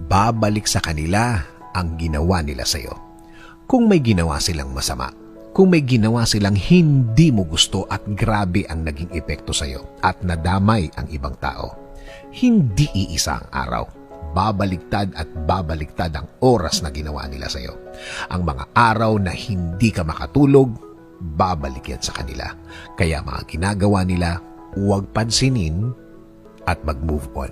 babalik sa kanila ang ginawa nila sa iyo. Kung may ginawa silang masama, kung may ginawa silang hindi mo gusto at grabe ang naging epekto sa iyo at nadamay ang ibang tao, hindi iisa ang araw. Babaliktad at babaliktad ang oras na ginawa nila sa iyo. Ang mga araw na hindi ka makatulog, babalik yan sa kanila. Kaya mga ginagawa nila, huwag pansinin at mag-move on.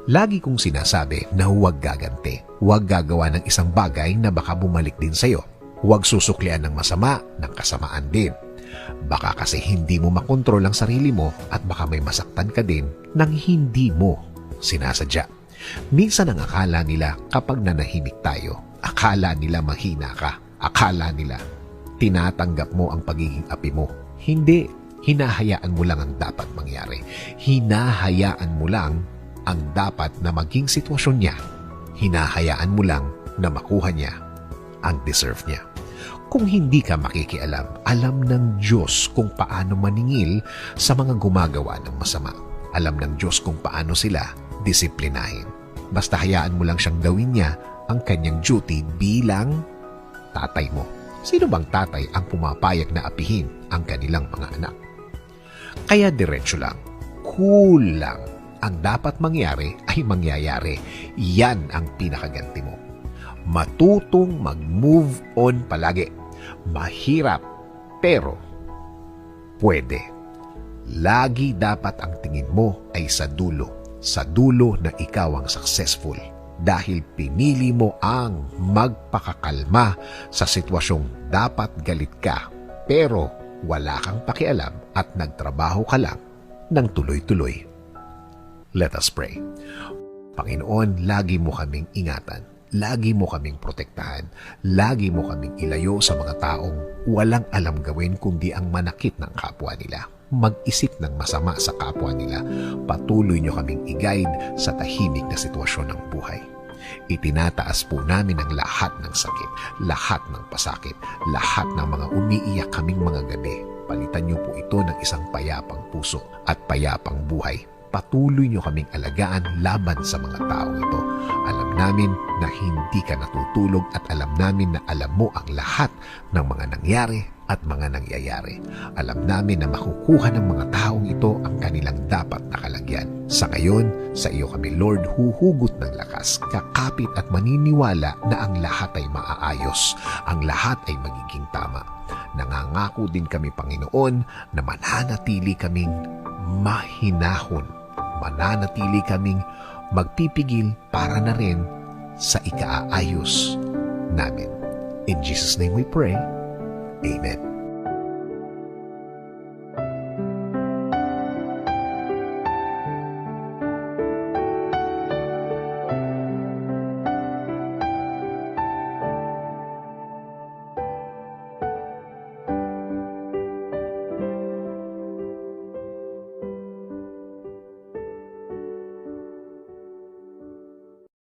Lagi kong sinasabi na huwag gaganti. Huwag gagawa ng isang bagay na baka bumalik din sa iyo. Huwag susuklian ng masama ng kasamaan din. Baka kasi hindi mo makontrol ang sarili mo at baka may masaktan ka din nang hindi mo sinasadya. Minsan ang akala nila kapag nanahimik tayo, akala nila mahina ka. Akala nila tinatanggap mo ang pagiging api mo. Hindi. Hinahayaan mo lang ang dapat mangyari. Hinahayaan mo lang ang dapat na maging sitwasyon niya. Hinahayaan mo lang na makuha niya ang deserve niya. Kung hindi ka makikialam, alam ng Diyos kung paano maningil sa mga gumagawa ng masama. Alam ng Diyos kung paano sila disiplinahin. Basta hayaan mo lang siyang gawin niya ang kanyang duty bilang tatay mo. Sino bang tatay ang pumapayag na apihin ang kanilang mga anak? Kaya diretso lang, cool lang. Ang dapat mangyari ay mangyayari. Yan ang pinakaganti mo. Matutong mag-move on palagi. Mahirap, pero pwede. Lagi dapat ang tingin mo ay sa dulo. Sa dulo na ikaw ang successful. Dahil pinili mo ang magpakakalma sa sitwasyong dapat galit ka, pero wala kang pakialam at nagtrabaho ka lang ng tuloy-tuloy. Let us pray. Panginoon, lagi mo kaming ingatan. Lagi mo kaming protektahan. Lagi mo kaming ilayo sa mga taong walang alam gawin kundi ang manakit ng kapwa nila. Mag-isip ng masama sa kapwa nila. Patuloy nyo kaming i-guide sa tahimik na sitwasyon ng buhay. Itinataas po namin ang lahat ng sakit, lahat ng pasakit, lahat ng mga umiiyak kaming mga gabi. Palitan nyo po ito ng isang payapang puso at payapang buhay. Patuloy nyo kaming alagaan laban sa mga taong ito. Alam namin na hindi ka natutulog at alam namin na alam mo ang lahat ng mga nangyari at mga nangyayari. Alam namin na makukuha ng mga taong ito ang kanilang dapat na kalagyan. Sa ngayon, sa iyo kami Lord huhugot ng lakas, kakapit at maniniwala na ang lahat ay maaayos, ang lahat ay magiging tama. Nangangako din kami Panginoon na mananatili kaming mahinahon, mananatili kaming magpipigil para na rin sa ikaayos namin. In Jesus' name we pray. Amen.